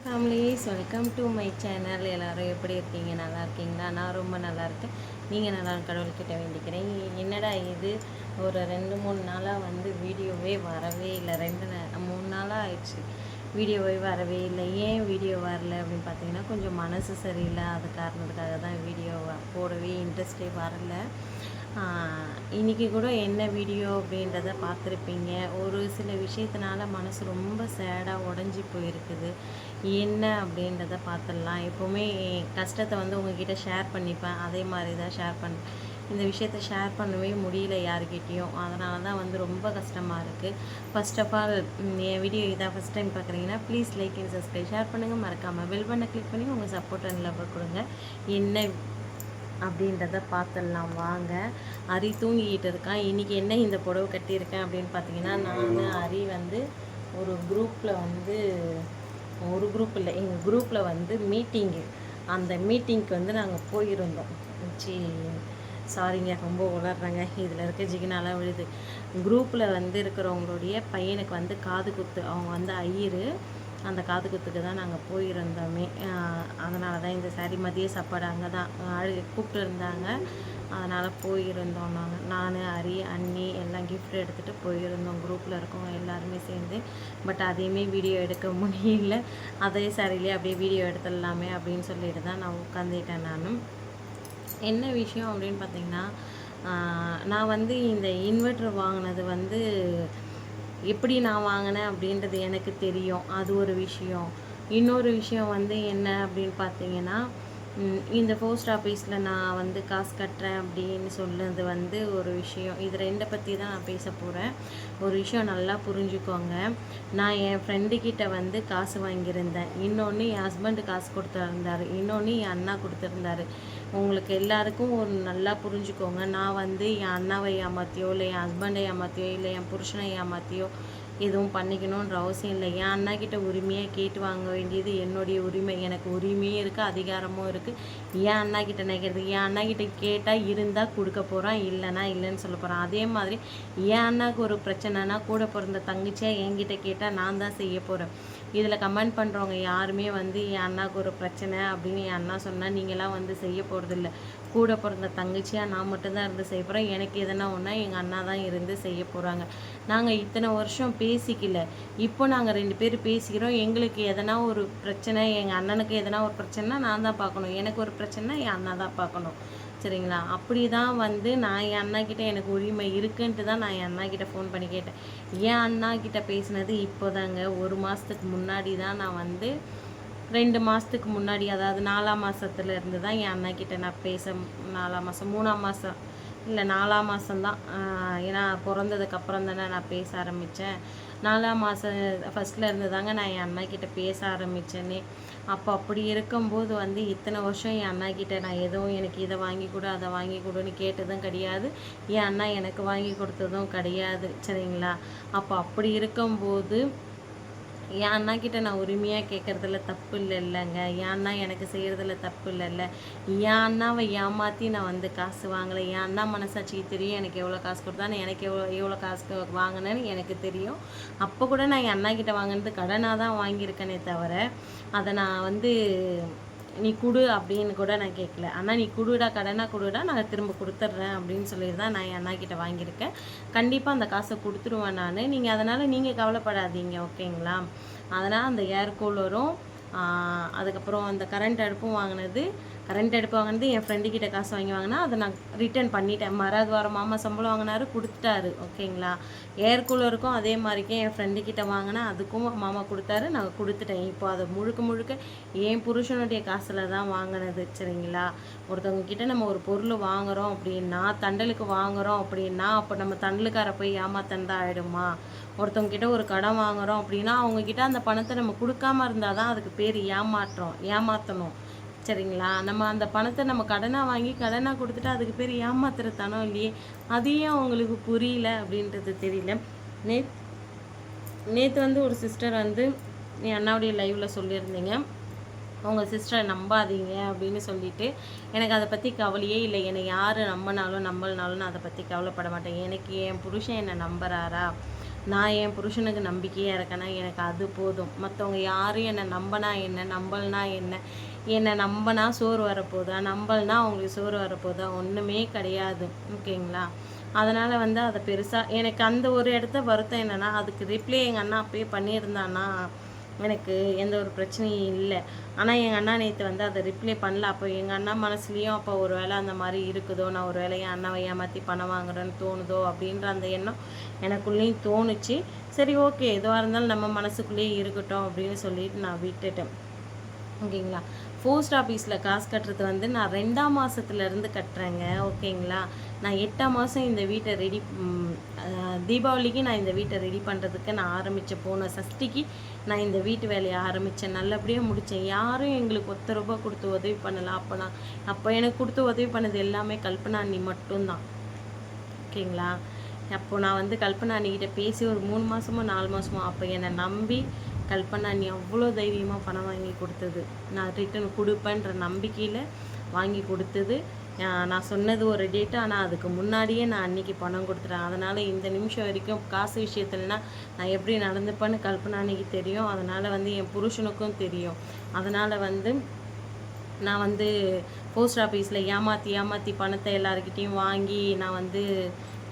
Families welcome to my channel. எல்லோரும் எப்படி இருக்கீங்க? நல்லா இருக்கீங்களா? நான் ரொம்ப நல்லா இருக்கேன். நீங்கள் நல்லா கடவுள்கிட்ட வேண்டிக்கிறேன். என்னடா இது ஒரு 2-3 நாளாக வந்து வீடியோவே வரவே இல்லை. 3 நாளாக ஆயிடுச்சு வீடியோவே வரவே இல்லை. ஏன் வீடியோ வரல அப்படின்னு பார்த்தீங்கன்னா, கொஞ்சம் மனசு சரியில்லை. அது காரணத்துக்காக தான் வீடியோ போடவே இன்ட்ரெஸ்டே வரல. இன்றைக்கி கூட என்ன வீடியோ அப்படின்றத பார்த்துருப்பீங்க. ஒரு சில விஷயத்தினால மனசு ரொம்ப சேடாக உடஞ்சி போயிருக்குது. என்ன அப்படின்றத பார்த்துடலாம். எப்போவுமே கஷ்டத்தை வந்து உங்ககிட்ட ஷேர் பண்ணிப்பேன். அதே மாதிரி தான் இந்த விஷயத்த ஷேர் பண்ணவே முடியல யாருக்கிட்டேயும். அதனால தான் வந்து ரொம்ப கஷ்டமாக இருக்குது. ஃபர்ஸ்ட் ஆஃப் ஆல் என் வீடியோ இதான் ஃபஸ்ட் டைம் பார்க்குறீங்கன்னா please like and subscribe, share பண்ணுங்கள். மறக்காமல் பெல் பட்டனை கிளிக் பண்ணி உங்கள் சப்போர்ட் அண்ட் லவ் கொடுங்க. என்ன அப்படின்றத பார்த்துடலாம் வாங்க. அரி தூங்கிக்கிட்டு இருக்கான். இன்றைக்கி என்ன இந்த புடவை கட்டியிருக்கேன் அப்படின்னு பார்த்தீங்கன்னா, நான் அரி வந்து ஒரு குரூப்பில் வந்து ஒரு குரூப் இல்லை, எங்கள் குரூப்பில் வந்து மீட்டிங்கு. அந்த மீட்டிங்க்கு வந்து நாங்கள் போயிருந்தோம். சாரிங்க, ரொம்ப உளர்றேங்க. இதில் இருக்க ஜிகினாலாம் விழுது. குரூப்பில் வந்து இருக்கிறவங்களுடைய பையனுக்கு வந்து காது குத்து. அவங்க வந்து ஐயரு. அந்த காது குத்துக்கு தான் நாங்கள் போயிருந்தோமே. அதனால தான் இந்த சாரி. மதிய சாப்பாடு அங்கே தான் கூப்பிட்டு இருந்தாங்க. அதனால் போயிருந்தோம். நான் அரி அண்ணி எல்லாம் கிஃப்ட் எடுத்துகிட்டு போயிருந்தோம். குரூப்பில் இருக்கவங்க எல்லாருமே சேர்ந்து. பட் அதையுமே வீடியோ எடுக்க முடியல. அதே சாரிலேயே அப்படியே வீடியோ எடுத்துடலாமே அப்படின்னு சொல்லிட்டு தான் நான் உட்காந்துட்டேன். நானும் என்ன விஷயம் அப்படின்னு பார்த்தீங்கன்னா, நான் வந்து இந்த இன்வெர்ட்ரு வாங்கினது வந்து எப்படி நான் வாங்கினேன் அப்படின்றது எனக்கு தெரியும். அது ஒரு விஷயம். இன்னொரு விஷயம் வந்து என்ன அப்படின்னு பார்த்தீங்கன்னா, இந்த போஸ்ட் ஆஃபீஸில் நான் வந்து காசு கட்டுறேன் அப்படின்னு சொன்னது வந்து ஒரு விஷயம். இது 2 பற்றி தான் நான் பேச போகிறேன். ஒரு விஷயம் நல்லா புரிஞ்சுக்கோங்க. நான் என் ஃப்ரெண்டுக்கிட்ட வந்து காசு வாங்கியிருந்தேன். இன்னொன்று என் ஹஸ்பண்டு காசு கொடுத்துருந்தாரு. இன்னொன்று என் அண்ணா கொடுத்துருந்தாரு. உங்களுக்கு எல்லாருக்கும் ஒரு நல்லா புரிஞ்சுக்கோங்க. நான் வந்து என் அண்ணாவை ஏமாற்றியோ இல்லை என் ஹஸ்பண்டை ஏமாற்றியோ இல்லை என் புருஷனை ஏமாற்றியோ எதுவும் பண்ணிக்கணுன்ற அவசியம் இல்லை. என் அண்ணாக்கிட்ட உரிமையாக கேட்டு வாங்க வேண்டியது என்னுடைய உரிமை. எனக்கு உரிமையும் இருக்குது, அதிகாரமும் இருக்குது. என் அண்ணாக்கிட்ட நினைக்கிறது, என் அண்ணாக்கிட்ட கேட்டால் இருந்தால் கொடுக்க போகிறான், இல்லைனா இல்லைன்னு சொல்ல போகிறான். அதே மாதிரி என் அண்ணாவுக்கு ஒரு பிரச்சனைனா கூட பிறந்த தங்கச்சியாக என்கிட்ட கேட்டால் நான் தான் செய்ய போகிறேன். இதில் கமெண்ட் பண்ணுறவங்க யாருமே வந்து என் அண்ணாவுக்கு ஒரு பிரச்சனை அப்படின்னு என் அண்ணா சொன்னால் நீங்களாம் வந்து செய்ய போகிறதில்ல. கூட பிறந்த தங்கச்சியாக நான் மட்டும்தான் இருந்து செய்ய போகிறேன். எனக்கு எதனா ஒன்றா எங்கள் அண்ணா தான் இருந்து செய்ய போகிறாங்க. நாங்கள் இத்தனை வருஷம் பேசிக்கல. இப்போ நாங்கள் 2 பேர் பேசிக்கிறோம். எங்களுக்கு எதனா ஒரு பிரச்சனை, எங்கள் அண்ணனுக்கு எதனா ஒரு பிரச்சனைனா நான் தான் பார்க்கணும். எனக்கு ஒரு பிரச்சனைனா என் அண்ணா தான் பார்க்கணும். சரிங்களா? அப்படி தான் வந்து நான் என் அண்ணாக்கிட்ட எனக்கு உரிமை இருக்குன்ட்டு தான் நான் என் அண்ணாக்கிட்ட ஃபோன் பண்ணி கேட்டேன். என் அண்ணாக்கிட்ட பேசினது இப்போதாங்க. 1 மாதத்துக்கு முன்னாடி தான் நான் வந்து 2 மாதத்துக்கு முன்னாடி, அதாவது 4ஆம் மாதத்துல இருந்து தான் என் அண்ணாக்கிட்ட நான் பேச 4ஆம் மாதம் 3ஆம் மாதம் இல்லை 4ஆம் மாதம்தான். ஏன்னா பிறந்ததுக்கப்புறம் தானே நான் பேச ஆரம்பித்தேன். 4ஆம் மாதம் ஃபஸ்ட்டில் இருந்து தாங்க நான் என் அண்ணாக்கிட்ட பேச ஆரம்பித்தேனே. அப்போ அப்படி இருக்கும்போது வந்து இத்தனை வருஷம் என் அண்ணாக்கிட்ட நான் எதுவும் எனக்கு இதை வாங்கி கொடு அதை வாங்கி கொடுன்னு கேட்டதும் கிடையாது. என் அண்ணா எனக்கு வாங்கி கொடுத்ததும் கிடையாது. சரிங்களா? அப்போ அப்படி இருக்கும்போது என் அண்ணாக்கிட்ட நான் உரிமையாக கேட்குறதுல தப்பு இல்லைங்க. என் அண்ணா எனக்கு செய்கிறதுல தப்பு இல்லைல்ல. என் அண்ணாவை ஏமாற்றி நான் வந்து காசு வாங்கலை. என் அண்ணா மனசாட்சிக்கு தெரியும் எனக்கு எவ்வளோ காசு கொடுத்தான்னு, எனக்கு எவ்வளோ காசு வாங்கினேன்னு எனக்கு தெரியும். அப்போ கூட நான் என் அண்ணாக்கிட்ட வாங்கினது கடனாக தான் வாங்கியிருக்கேனே தவிர அதை நான் வந்து நீ கொடு அப்படின்னு கூட நான் கேட்கல. ஆனால் நீ கொடுடா, கடனாக கொடுடா, நான் திரும்ப கொடுத்துட்றேன் அப்படின்னு சொல்லிட்டு தான் நான் என் அண்ணாக்கிட்ட வாங்கியிருக்கேன். கண்டிப்பாக அந்த காசை கொடுத்துருவேன் நான். நீங்கள் அதனால் நீங்கள் கவலைப்படாதீங்க, ஓகேங்களா? அதனால் அந்த ஏர் கூலரும் அதுக்கப்புறம் அந்த கரண்ட் அடுப்பும் வாங்கினது என் ஃப்ரெண்டுக்கிட்ட காசு வாங்கினா அதை நான் ரிட்டர்ன் பண்ணிட்டேன். மறாவது வாரம் மாமா சம்பளம் வாங்கினாரு, கொடுத்துட்டாரு, ஓகேங்களா? ஏர் கூலருக்கும் அதே மாதிரிக்கே என் ஃப்ரெண்டுக்கிட்ட வாங்கினா அதுக்கும் மாமா கொடுத்தாரு, நான் கொடுத்துட்டேன். இப்போ அதை முழுக்க என் புருஷனுடைய காசில் தான் வாங்கினது. சரிங்களா? ஒருத்தவங்க கிட்ட நம்ம ஒரு பொருள் வாங்குகிறோம் அப்படின்னா, தண்டலுக்கு வாங்குகிறோம் அப்படின்னா, அப்போ நம்ம தண்டலுக்கார போய் ஏமாத்தந்தா ஆகிடுமா? ஒருத்தவங்க கிட்ட ஒரு கடன் வாங்குகிறோம் அப்படின்னா அவங்கக்கிட்ட அந்த பணத்தை நம்ம கொடுக்காம இருந்தால் தான் அதுக்கு பேர் ஏமாற்றணும். சரிங்களா? நம்ம அந்த பணத்தை நம்ம கடனாக வாங்கி கடனாக கொடுத்துட்டு அதுக்கு பேர் ஏமாத்துறதானோ இல்லையே. அதையும் அவங்களுக்கு புரியல அப்படின்றது தெரியல. நேற்று வந்து ஒரு சிஸ்டர் வந்து என் அண்ணாவுடைய லைவில் சொல்லியிருந்தீங்க, அவங்க சிஸ்டரை நம்பாதீங்க அப்படின்னு சொல்லிட்டு. எனக்கு அதை பற்றி கவலையே இல்லை. என்னை யார் நம்பினாலும் நம்பலனாலும் நான் அதை பற்றி கவலைப்பட மாட்டேன். எனக்கு என் புருஷன் என்னை நம்புறாரா, நான் என் புருஷனுக்கு நம்பிக்கையாக இருக்கேன்னா எனக்கு அது போதும். மற்றவங்க யாரும் என்னை நம்பினா என்ன, நம்பலனா என்ன, என்னை நம்பினா சோறு வரப்போதா, நம்பலனா அவங்களுக்கு சோறு வரப்போதா, ஒன்றுமே கிடையாது. ஓகேங்களா? அதனால் வந்து அதை பெருசாக எனக்கு அந்த ஒரு இடத்த வருத்தம் என்னென்னா, அதுக்கு ரிப்ளை எங்கள் அண்ணா அப்பயே பண்ணியிருந்தான்னா எனக்கு எந்த ஒரு பிரச்சனையும் இல்லை. ஆனால் எங்கள் அண்ணா நேற்று வந்து அதை ரிப்ளை பண்ணல. அப்போ எங்கள் அண்ணா மனசுலேயும் அப்போ ஒரு வேளை அந்த மாதிரி இருக்குதோ, நான் ஒரு வேளை என் அண்ணாவை ஏமாற்றி பணம் வாங்குறேன்னு தோணுதோ அப்படின்ற அந்த எண்ணம் எனக்குள்ளேயும் தோணுச்சு. சரி, ஓகே, எதுவாக இருந்தாலும் நம்ம மனசுக்குள்ளேயே இருக்கட்டும் அப்படின்னு சொல்லிட்டு நான் விட்டுட்டேன். ஓகேங்களா? போஸ்ட் ஆஃபீஸில் காசு கட்டுறது வந்து நான் 2ஆம் மாதத்துலேருந்து கட்டுறேங்க. ஓகேங்களா? நான் 8ஆம் மாதம் இந்த வீட்டை ரெடி தீபாவளிக்கு நான் இந்த வீட்டை ரெடி பண்ணுறதுக்கு நான் ஆரம்பித்தேன். போன சஷ்டிக்கு நான் இந்த வீட்டு வேலையை ஆரம்பித்தேன். நல்லபடியாக முடித்தேன். யாரும் எங்களுக்கு ₹10 கொடுத்து உதவி பண்ணலாம். அப்போ எனக்கு கொடுத்து உதவி பண்ணது எல்லாமே கல்பனா அண்ணி மட்டும்தான். ஓகேங்களா? அப்போது நான் வந்து கல்பனா அண்ணிக்கிட்ட பேசி ஒரு 3 மாதமோ 4 மாதமோ அப்போ என்னை நம்பி கல்பனா அண்ணி அவ்வளோ தைரியமாக பணம் வாங்கி கொடுத்தது. நான் ரிட்டன் கொடுப்பேன்ற நம்பிக்கையில் வாங்கி கொடுத்தது. நான் சொன்னது ஒரு டேட்டு, ஆனால் அதுக்கு முன்னாடியே நான் அன்றைக்கி பணம் கொடுத்துட்டேன். அதனால் இந்த நிமிஷம் வரைக்கும் காசு விஷயத்துலனா நான் எப்படி நடந்துப்பேன்னு கல்பனா அன்னைக்கு தெரியும். அதனால் வந்து என் புருஷனுக்கும் தெரியும். அதனால் வந்து நான் வந்து போஸ்ட் ஆஃபீஸில் ஏமாற்றி பணத்தை எல்லாருக்கிட்டேயும் வாங்கி நான் வந்து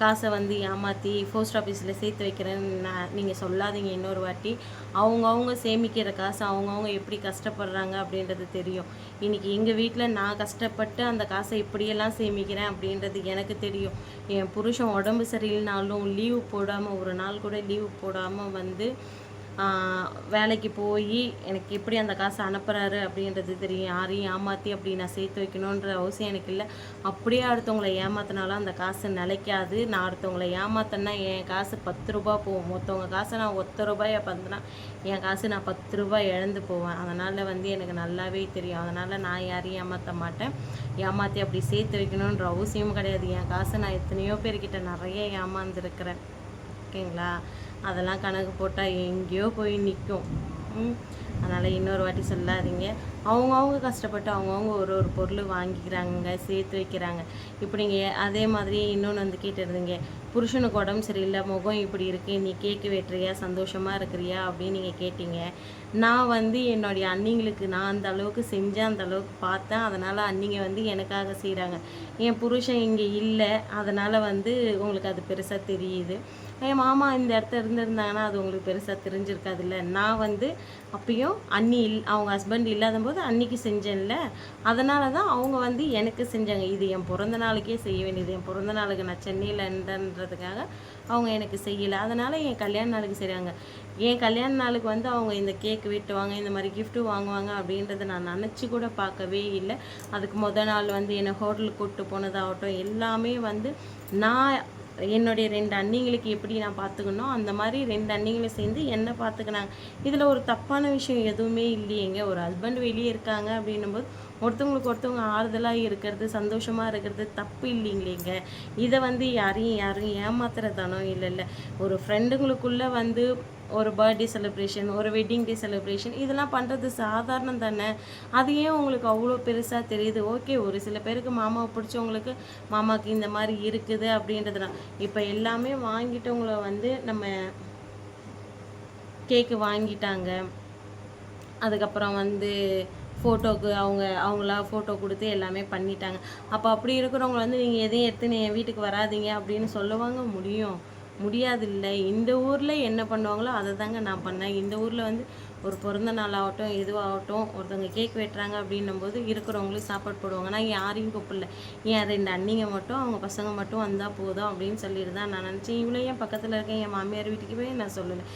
காசை வந்து ஏமாற்றி போஸ்ட் ஆஃபீஸில் சேர்த்து வைக்கிறேன்னு நீங்கள் சொல்லாதீங்க இன்னொரு வாட்டி. அவங்கவுங்க சேமிக்கிற காசு அவங்கவுங்க எப்படி கஷ்டப்படுறாங்க அப்படின்றது தெரியும். இன்றைக்கி எங்கள் வீட்டில் நான் கஷ்டப்பட்டு அந்த காசை இப்படியெல்லாம் சேமிக்கிறேன் அப்படின்றது எனக்கு தெரியும். என் புருஷன் உடம்பு சரியில்லைனாலும் லீவு போடாமல், ஒரு நாள் கூட லீவு போடாமல் வந்து வேலைக்கு போய் எனக்கு எப்படி அந்த காசை அனுப்புகிறாரு அப்படின்றது தெரியும். யாரையும் ஏமாற்றி அப்படி நான் சேர்த்து வைக்கணுன்ற அவசியம் எனக்கு இல்லை. அப்படியே அடுத்தவங்களை ஏமாத்தினாலும் அந்த காசு நிலைக்காது. நான் அடுத்தவங்களை ஏமாத்தினா என் காசு ₹10 போகும். மொத்தவங்க காசை நான் ₹10 பார்த்தேன்னா என் காசு நான் ₹10 இழந்து போவேன். அதனால் வந்து எனக்கு நல்லாவே தெரியும். அதனால் நான் யாரையும் ஏமாற்ற மாட்டேன். ஏமாற்றி அப்படி சேர்த்து வைக்கணுன்ற அவசியமும் கிடையாது. என் காசை நான் எத்தனையோ பேர்கிட்ட நிறைய ஏமாந்துருக்கிறேன். ஓகேங்களா? அதெல்லாம் கணக்கு போட்டால் எங்கேயோ போய் நிற்கும். அதனால் இன்னொரு வாட்டி சொல்லாதீங்க. அவங்கவுங்க கஷ்டப்பட்டு அவங்கவுங்க ஒரு ஒரு பொருள் வாங்கிக்கிறாங்க, சேர்த்து வைக்கிறாங்க. இப்படிங்க அதே மாதிரி இன்னொன்று வந்து கேட்டுருந்தீங்க, புருஷனுக்கு உடம்பு சரியில்லை, முகம் இப்படி இருக்குது, நீ கேக்கு வெட்டுறியா, சந்தோஷமாக இருக்கிறியா அப்படின்னு நீங்கள் கேட்டீங்க. நான் வந்து என்னுடைய அண்ணிங்களுக்கு நான் அந்த அளவுக்கு செஞ்சேன், அந்த அளவுக்கு பார்த்தேன். அதனால் அண்ணிங்க வந்து எனக்காக செய்கிறாங்க. என் புருஷன் இங்கே இல்லை, அதனால் வந்து உங்களுக்கு அது பெருசாக தெரியுது. என் மாமா இந்த இடத்துல இருந்திருந்தாங்கன்னா அது உங்களுக்கு பெருசாக தெரிஞ்சிருக்காதுல்ல. நான் வந்து அப்பயும் அவங்க ஹஸ்பண்ட் இல்லாத போது அன்னைக்கு செஞ்சேன்ல, அதனால தான் அவங்க வந்து எனக்கு செஞ்சாங்க. இது என் பிறந்த நாளுக்கே செய்ய வேண்டியது. என் பிறந்த நாளுக்கு நான் சென்னையில் இருந்தேன்றதுக்காக அவங்க எனக்கு செய்யலை. அதனால் என் கல்யாண நாளுக்கு செய்கிறாங்க. என் கல்யாண நாளுக்கு வந்து அவங்க இந்த கேக் வெட்டுவாங்க, இந்த மாதிரி கிஃப்ட்டு வாங்குவாங்க அப்படின்றத நான் நினச்சி கூட பார்க்கவே இல்லை. அதுக்கு நாள் வந்து என்னை ஹோட்டலுக்கு கூப்பிட்டு போனதாகட்டும் எல்லாமே வந்து நான் என்னுடைய 2 அண்ணிங்களுக்கு எப்படி நான் பார்த்துக்கணும் அந்த மாதிரி 2 அண்ணிங்களை சேர்ந்து என்ன பார்த்துக்கினாங்க. இதில் ஒரு தப்பான விஷயம் எதுவுமே இல்லையேங்க. ஒரு ஹஸ்பண்ட் வெளியே இருக்காங்க அப்படின்னும்போது ஒருத்தவங்களுக்கு ஒருத்தவங்க ஆறுதலாக இருக்கிறது, சந்தோஷமாக இருக்கிறது தப்பு இல்லைங்களேங்க. இதை வந்து யாரும் ஏமாத்துறதானோ இல்லை. ஒரு ஃப்ரெண்டுங்களுக்குள்ளே வந்து ஒரு பர்த்டே செலிப்ரேஷன், ஒரு வெட்டிங் டே செலிப்ரேஷன் இதெல்லாம் பண்ணுறது சாதாரணம் தானே. அது ஏன் உங்களுக்கு அவ்வளோ பெருசாக தெரியுது? ஓகே, ஒரு சில பேருக்கு மாமாவை பிடிச்சவங்களுக்கு மாமாவுக்கு இந்த மாதிரி இருக்குது அப்படின்றதுனா இப்போ எல்லாமே வாங்கிட்டவங்கள வந்து நம்ம கேக்கு வாங்கிட்டாங்க. அதுக்கப்புறம் வந்து ஃபோட்டோவுக்கு அவங்களா ஃபோட்டோ கொடுத்து எல்லாமே பண்ணிட்டாங்க. அப்போ அப்படி இருக்கிறவங்க வந்து நீங்கள் எதையும் எடுத்து என் வீட்டுக்கு வராதிங்க அப்படின்னு சொல்லவாங்க முடியும்? முடியாதில்ல. இந்த ஊரில் என்ன பண்ணுவாங்களோ அதை தாங்க நான் பண்ணேன். இந்த ஊரில் வந்து ஒரு பிறந்த நாள் ஆகட்டும் எதுவாகட்டும் ஒருத்தவங்க கேக் வெட்டுறாங்க அப்படின்னும்போது இருக்கிறவங்களுக்கு சாப்பாடு போடுவாங்க. நான் யாரையும் கூப்பிடல. ஏன் 2 அண்ணிங்க மட்டும் அவங்க பசங்க மட்டும் வந்தால் போதும் அப்படின்னு சொல்லிட்டு தான் நான் நினச்சேன். இவ்வளோ ஏன் பக்கத்தில் இருக்கேன் என் மாமியார் வீட்டுக்கு போய் நான் சொல்லலை.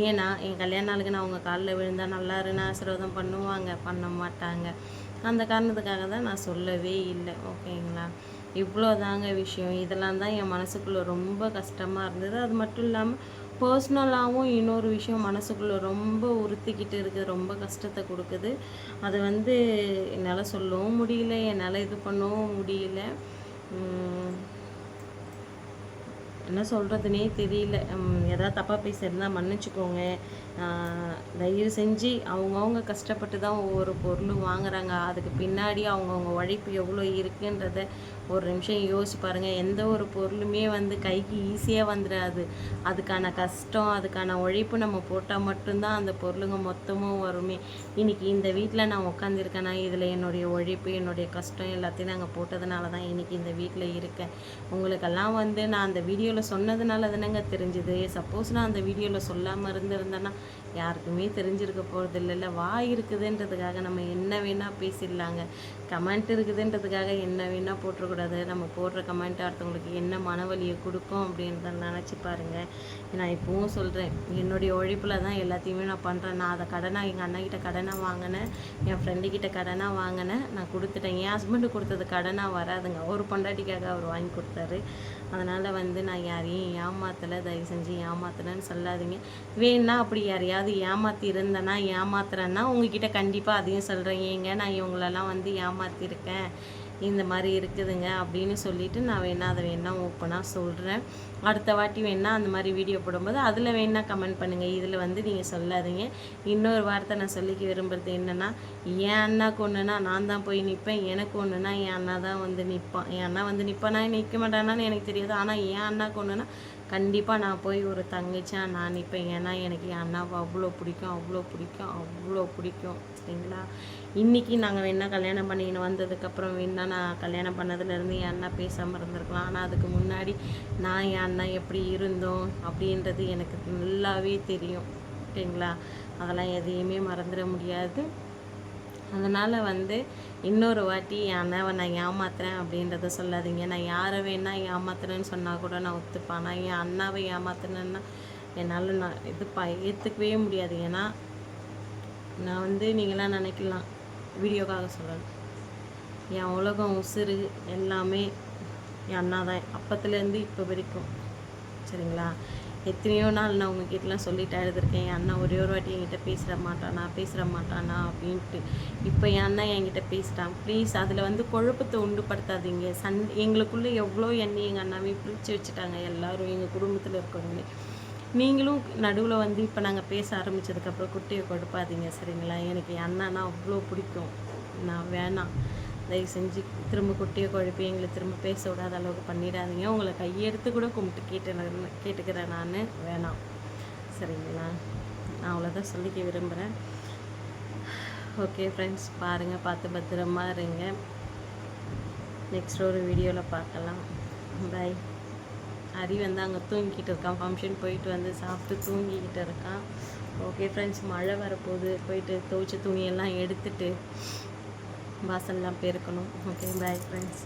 ஏன்னா என் கல்யாண நாளுக்கு நான் அவங்க காலில் விழுந்தால் நல்லா இருக்குன்னு ஆசீர்வாதம் பண்ணுவாங்க, பண்ண மாட்டாங்க. அந்த காரணத்துக்காக தான் நான் சொல்லவே இல்லை. ஓகேங்களா? இவ்வளோ தாங்க விஷயம். இதெல்லாம் தான் என் மனசுக்குள்ளே ரொம்ப கஷ்டமாக இருந்தது. அது மட்டும் இல்லாமல் பர்சனலாகவும் இன்னொரு விஷயம் மனசுக்குள்ளே ரொம்ப உறுத்திக்கிட்டு இருக்குது, ரொம்ப கஷ்டத்தை கொடுக்குது. அது வந்து என்னால் சொல்லவும் முடியல, என்னால் இது பண்ணவும் முடியல. என்ன சொல்கிறதுனே தெரியல. எதாவது தப்பாக பேசியிருந்தால் மன்னிச்சுக்கோங்க. தயவு செஞ்சு அவங்கவுங்க கஷ்டப்பட்டு தான் ஒவ்வொரு பொருளும் வாங்குறாங்க. அதுக்கு பின்னாடி அவங்கவுங்க உழைப்பு எவ்வளோ இருக்குன்றத ஒரு நிமிஷம் யோசிச்சு பாருங்கள். எந்த ஒரு பொருளுமே வந்து கைக்கு ஈஸியாக வந்துடாது. அதுக்கான கஷ்டம், அதுக்கான உழைப்பு நம்ம போட்டால் மட்டும்தான் அந்த பொருளுங்க மொத்தமும் வருமே. இன்றைக்கி இந்த வீட்டில் நான் உட்காந்துருக்கேன்னா இதில் என்னுடைய உழைப்பு, என்னுடைய கஷ்டம் எல்லாத்தையும் நாங்கள் போட்டதுனால தான் இன்றைக்கி இந்த வீட்டில் இருக்கேன். உங்களுக்கெல்லாம் வந்து நான் அந்த வீடியோவில் சொன்னதுனால தானேங்க தெரிஞ்சுது. சப்போஸ் நான் அந்த வீடியோவில் சொல்லாமல் இருந்திருந்தேன்னா யாருக்குமே தெரிஞ்சிருக்க போகிறது இல்லைல்ல. வாய் இருக்குதுன்றதுக்காக நம்ம என்ன வேணால் பேசிடலாங்க. கமெண்ட் இருக்குதுன்றதுக்காக என்ன வேணால் போட்டுறக்கூடாது. நம்ம போடுற கமெண்ட் அடுத்தவங்களுக்கு என்ன மனவலியை கொடுக்கும் அப்படின்றத நினச்சி பாருங்கள். நான் இப்போவும் சொல்கிறேன், என்னுடைய உழைப்பில் தான் எல்லாத்தையுமே நான் பண்ணுறேன். நான் அதை கடனாக எங்கள் அண்ணாக்கிட்ட கடனாக வாங்கினேன், என் ஃப்ரெண்டுக்கிட்ட கடனாக வாங்கினேன், நான் கொடுத்துட்டேன். என் ஹஸ்பண்டு கொடுத்தது கடனாக வராதுங்க. ஒரு பொண்டாட்டிக்காக அவர் வாங்கி கொடுத்தாரு. அதனால் வந்து நான் யாரையும் ஏமாற்றலை. தயவு செஞ்சு ஏமாத்தலைன்னு சொல்லாதீங்க. வேணுன்னா அப்படி யாரையாவது ஏமாற்றி இருந்தேன்னா ஏமாத்துறேன்னா உங்ககிட்ட கண்டிப்பாக அதையும் சொல்கிறேன். ஏங்க நான் இவங்களெல்லாம் வந்து ஏமாற்றிருக்கேன், இந்த மாதிரி இருக்குதுங்க அப்படின்னு சொல்லிவிட்டு நான் வேணால் அதை வேணால் ஓப்பனாக சொல்கிறேன். அடுத்த வாட்டி வேணால் அந்த மாதிரி வீடியோ போடும்போது அதில் வேணால் கமெண்ட் பண்ணுங்கள். இதில் வந்து நீங்கள் சொல்லாதீங்க. இன்னொரு வார்த்தை நான் சொல்லிக்க விரும்புகிறது என்னென்னா, என் அண்ணாக்கு ஒன்றுனா நான் தான் போய் நிற்பேன், எனக்கு ஒன்றுனா என் அண்ணா தான் வந்து நிற்பான். என் அண்ணா வந்து நிற்பானா நிற்க மாட்டானான்னு எனக்கு தெரியாது. ஆனால் என் அண்ணாக்கு ஒன்றுனா கண்டிப்பாக நான் போய் ஒரு தங்கச்சியாக நான் நிற்பேன். ஏன்னா எனக்கு என் அண்ணாவை அவ்வளோ பிடிக்கும், அவ்வளோ பிடிக்கும், அவ்வளோ பிடிக்கும். சரிங்களா? இன்றைக்கி நாங்கள் வேணால் கல்யாணம் பண்ணிக்கின்னு வந்ததுக்கப்புறம் வேணால் நான் கல்யாணம் பண்ணதுலேருந்து என் அண்ணா பேசாமல் இருந்திருக்கலாம். ஆனால் அதுக்கு முன்னாடி நான் என் அண்ணா எப்படி இருந்தோம் அப்படின்றது எனக்கு நல்லாவே தெரியும். ஓகேங்களா? அதெல்லாம் எதையுமே மறந்துட முடியாது. அதனால் வந்து இன்னொரு வாட்டி என் அண்ணாவை நான் ஏமாத்துறேன் அப்படின்றத சொல்லாதீங்க. நான் யாரை வேணால் ஏமாத்துறேன்னு சொன்னால் கூட நான் ஒத்துப்பேன். ஆனால் என் அண்ணாவை ஏமாத்துனேன்னா என்னால் ஏற்றுக்கவே முடியாது. ஏன்னா நான் வந்து நீங்களாம் நினைக்கலாம் வீடியோக்காக சொல்கிறேன், என் உலகம் உசுறு எல்லாமே என் அண்ணா தான் அப்பத்துலேருந்து இப்போ வரைக்கும். சரிங்களா? எத்தனையோ நாள் நான் உங்ககிட்டலாம் சொல்லிட்டு எழுதிருக்கேன், என் அண்ணா ஒரே ஒரு வாட்டி என்கிட்ட பேசுகிற மாட்டானா அப்படின்ட்டு. இப்போ என் அண்ணா என்கிட்ட பேசுகிறான். ப்ளீஸ் அதில் வந்து குழப்பத்தை உண்டுபடுத்தாதீங்க. எங்களுக்குள்ளே எவ்வளோ எண்ணெய் எங்கள் அண்ணாவே பிரித்து வச்சுட்டாங்க எல்லோரும், எங்கள் குடும்பத்தில் இருக்கவங்களே. நீங்களும் நடுவில் வந்து இப்போ நாங்கள் பேச ஆரம்பித்ததுக்கப்புறம் குட்டியை கொடுப்பாதீங்க. சரிங்களா? எனக்கு என் அண்ணானா அவ்வளோ பிடிக்கும். நான் வேணாம், தயவு செஞ்சு திரும்ப குட்டியை குழப்பி எங்களை திரும்ப பேச விடாத அளவுக்கு பண்ணிடாதீங்க. உங்களை கையெடுத்து கூட கும்பிட்டு கேட்டுக்கிறேன் நான். வேணாம். சரிங்களா? நான் அவ்வளோதான் சொல்லிக்க விரும்புகிறேன். ஓகே ஃப்ரெண்ட்ஸ், பாருங்கள், பார்த்து பத்திரமா இருங்க. நெக்ஸ்ட் ஒரு வீடியோவில் பார்க்கலாம். பை. ஹரி வந்து அங்கே தூங்கிக்கிட்டு இருக்கான். ஃபங்க்ஷன் போயிட்டு வந்து சாப்பிட்டு தூங்கிக்கிட்டு இருக்கான். ஓகே ஃப்ரெண்ட்ஸ், மழை வரப்போகுது. போயிட்டு துவைச்ச துணியெல்லாம் எடுத்துட்டு வாசல்லாம் பெருக்கணும். Okay, bye friends.